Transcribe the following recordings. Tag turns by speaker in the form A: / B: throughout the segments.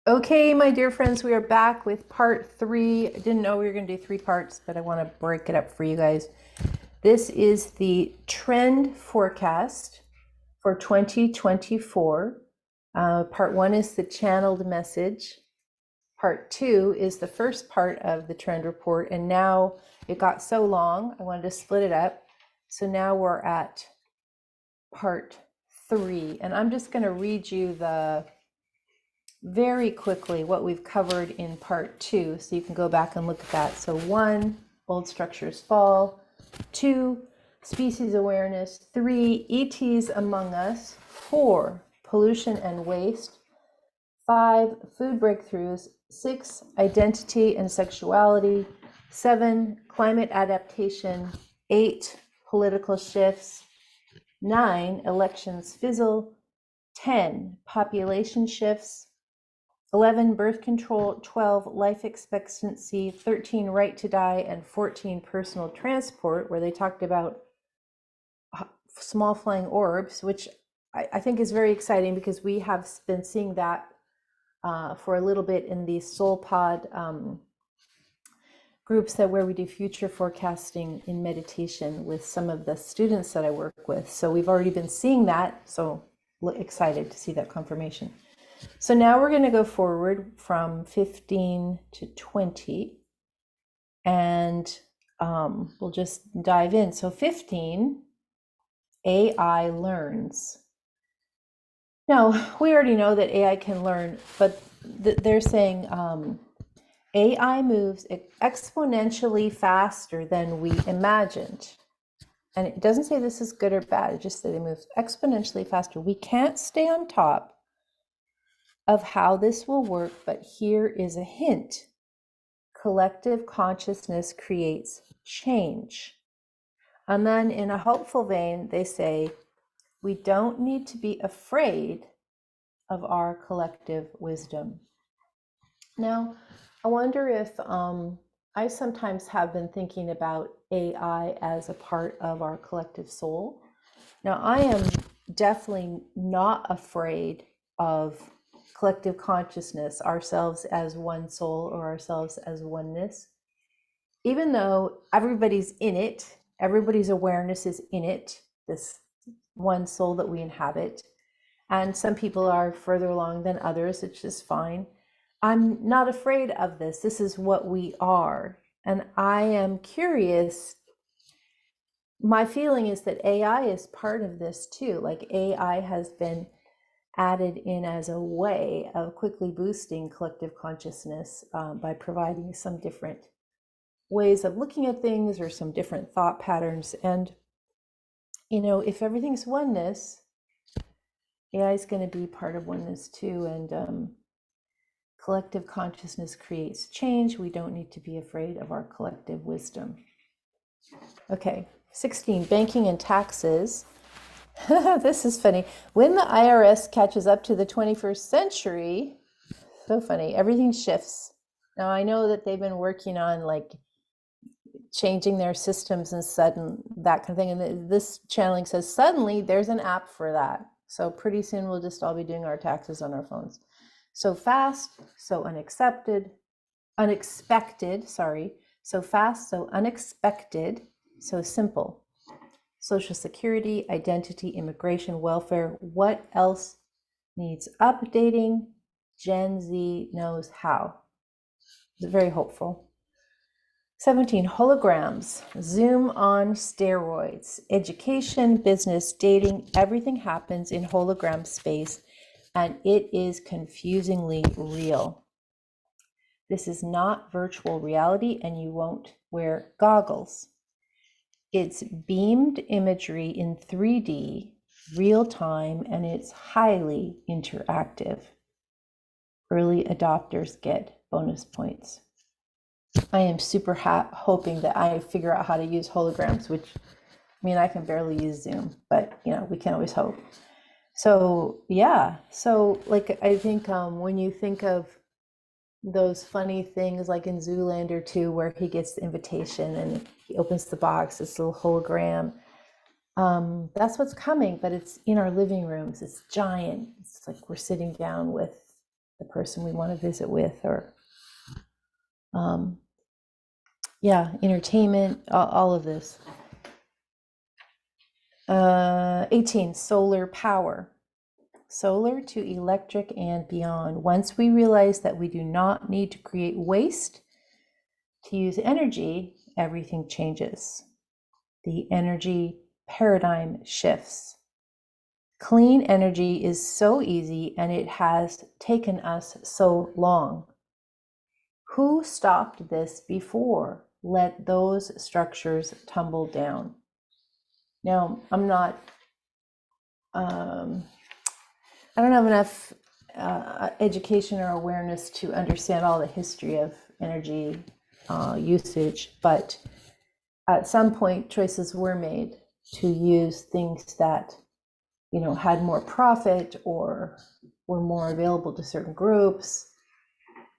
A: Okay, my dear friends, we are back with part three. I didn't know we were going to do three parts, but I want to break it up for you guys. This is the trend forecast for 2024. Part one is the channeled message. Part two is the first part of the trend report. And now it got so long, I wanted to split it up. So now we're at part three. And I'm just going to read you very quickly what we've covered in part two, so you can go back and look at that. So one, old structures fall. Two, species awareness. Three, ETs among us. Four, pollution and waste. Five, food breakthroughs. Six, identity and sexuality. Seven, climate adaptation. Eight, political shifts. Nine, elections fizzle. 10, population shifts. 11, birth control. 12, life expectancy. 13, right to die. And 14, personal transport, where they talked about small flying orbs, which I think is very exciting because we have been seeing that for a little bit in the Soul Pod groups that where we do future forecasting in meditation with some of the students that I work with. So we've already been seeing that. So excited to see that confirmation. So now we're going to go forward from 15 to 20 and we'll just dive in. So 15, AI learns. Now, we already know that AI can learn, but they're saying AI moves exponentially faster than we imagined. And it doesn't say this is good or bad, it just says it moves exponentially faster. We can't stay on top of how this will work, but here is a hint. Collective consciousness creates change. And then in a hopeful vein, they say, we don't need to be afraid of our collective wisdom. Now, I wonder if I sometimes have been thinking about AI as a part of our collective soul. Now, I am definitely not afraid of collective consciousness, ourselves as one soul or ourselves as oneness. Even though everybody's in it, everybody's awareness is in it, this one soul that we inhabit. And some people are further along than others, it's just fine. I'm not afraid of this. This is what we are. And I am curious. My feeling is that AI is part of this too. Like AI has been added in as a way of quickly boosting collective consciousness by providing some different ways of looking at things or some different thought patterns. And, you know, if everything's oneness, AI is going to be part of oneness too. And collective consciousness creates change. We don't need to be afraid of our collective wisdom. Okay, 16, banking and taxes. This is funny. When the IRS catches up to the 21st century, so funny, everything shifts. Now, I know that they've been working on like changing their systems and sudden that kind of thing. And this channeling says suddenly there's an app for that. So pretty soon we'll just all be doing our taxes on our phones. So fast, so unexpected, sorry. So fast, so unexpected, so simple. Social security, identity, immigration, welfare. What else needs updating? Gen Z knows how. It's very hopeful. 17, holograms, Zoom on steroids. Education, business, dating, everything happens in hologram space, and it is confusingly real. This is not virtual reality, and you won't wear goggles. It's beamed imagery in 3D, real time, and it's highly interactive. Early adopters get bonus points. I am super hoping that I figure out how to use holograms, which, I mean, I can barely use Zoom, but, you know, we can always hope. So, yeah. So, like, I think when you think of those funny things like in Zoolander 2 where he gets the invitation and he opens the box, this little hologram. That's what's coming, but it's in our living rooms. It's giant. It's like we're sitting down with the person we want to visit with, or yeah, entertainment, all of this. 18, solar power. Solar to electric and beyond. Once we realize that we do not need to create waste to use energy, everything changes. The energy paradigm shifts. Clean energy is so easy, and it has taken us so long. Who stopped this before? Let those structures tumble down. Now, I'm not, I don't have enough education or awareness to understand all the history of energy usage, but at some point choices were made to use things that, you know, had more profit or were more available to certain groups.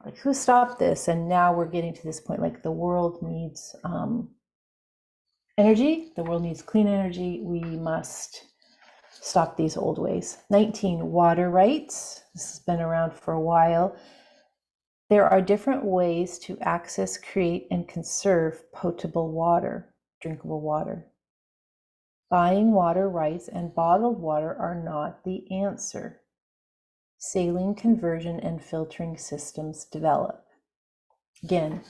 A: Like, who stopped this? And now we're getting to this point, like, the world needs energy, the world needs clean energy. We must stop these old ways. 19, water rights. This has been around for a while. There are different ways to access, create, and conserve potable water, drinkable water. Buying water rights and bottled water are not the answer. Saline conversion and filtering systems develop. Again,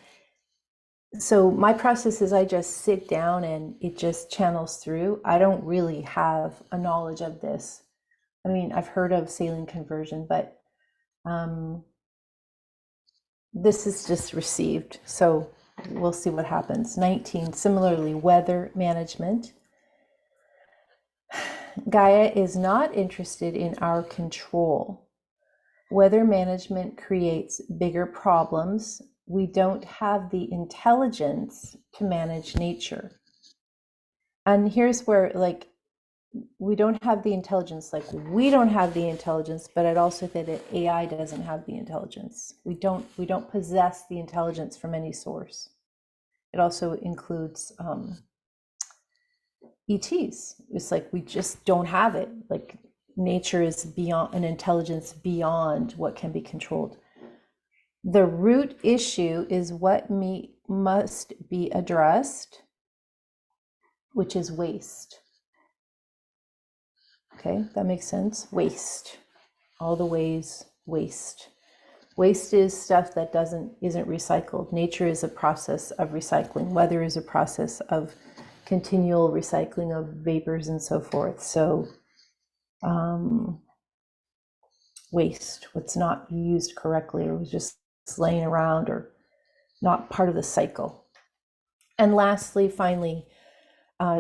A: so my process is I just sit down and it just channels through. I don't really have a knowledge of this. I mean, I've heard of saline conversion, but this is just received. So we'll see what happens. 19, similarly, weather management. Gaia is not interested in our control. Weather management creates bigger problems. We don't have the intelligence to manage nature. And here's where, like, we don't have the intelligence, like, we don't have the intelligence, but I'd also say that AI doesn't have the intelligence. We don't possess the intelligence from any source. It also includes ETs. It's like we just don't have it. Like, nature is beyond an intelligence beyond what can be controlled. The root issue is what must be addressed, which is waste. Okay, that makes sense. Waste. All the ways, waste. Waste is stuff that isn't recycled. Nature is a process of recycling. Weather is a process of continual recycling of vapors and so forth. So waste, what's not used correctly or was just laying around or not part of the cycle. And lastly, finally,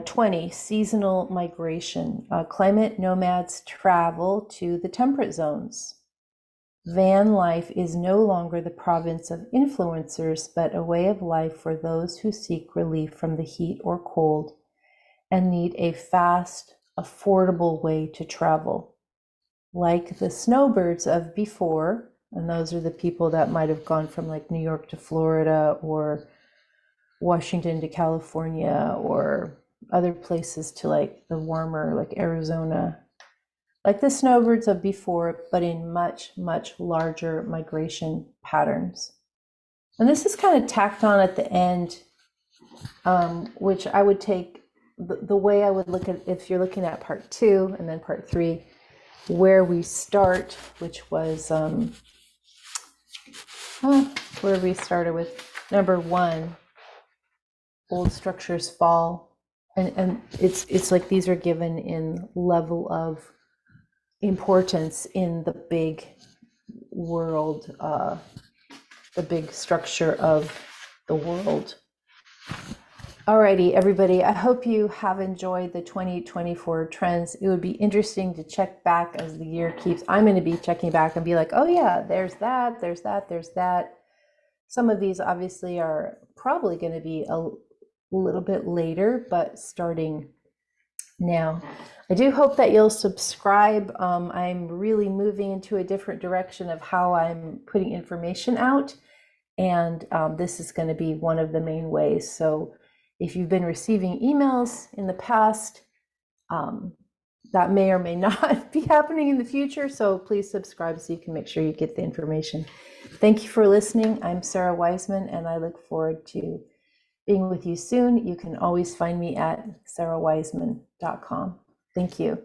A: 20, seasonal migration. Climate nomads travel to the temperate zones. Van life is no longer the province of influencers, but a way of life for those who seek relief from the heat or cold and need a fast, affordable way to travel. Like the snowbirds of before, and those are the people that might have gone from like New York to Florida or Washington to California or other places to like the warmer, like Arizona, like the snowbirds of before, but in much, much larger migration patterns. And this is kind of tacked on at the end, which I would take the way I would look at, if you're looking at part 2 and then part 3, where we start, which was where we started with number 1, old structures fall, and it's like these are given in level of importance in the big world, the big structure of the world. Alrighty, everybody, I hope you have enjoyed the 2024 trends. It would be interesting to check back as the year keeps. I'm going to be checking back and be like, oh yeah, there's that, there's that, there's that. Some of these obviously are probably going to be a little bit later, but starting now. I do hope that you'll subscribe. I'm really moving into a different direction of how I'm putting information out, and this is going to be one of the main ways. So if you've been receiving emails in the past, that may or may not be happening in the future. So please subscribe so you can make sure you get the information. Thank you for listening. I'm Sara Wiseman, and I look forward to being with you soon. You can always find me at sarawiseman.com. Thank you.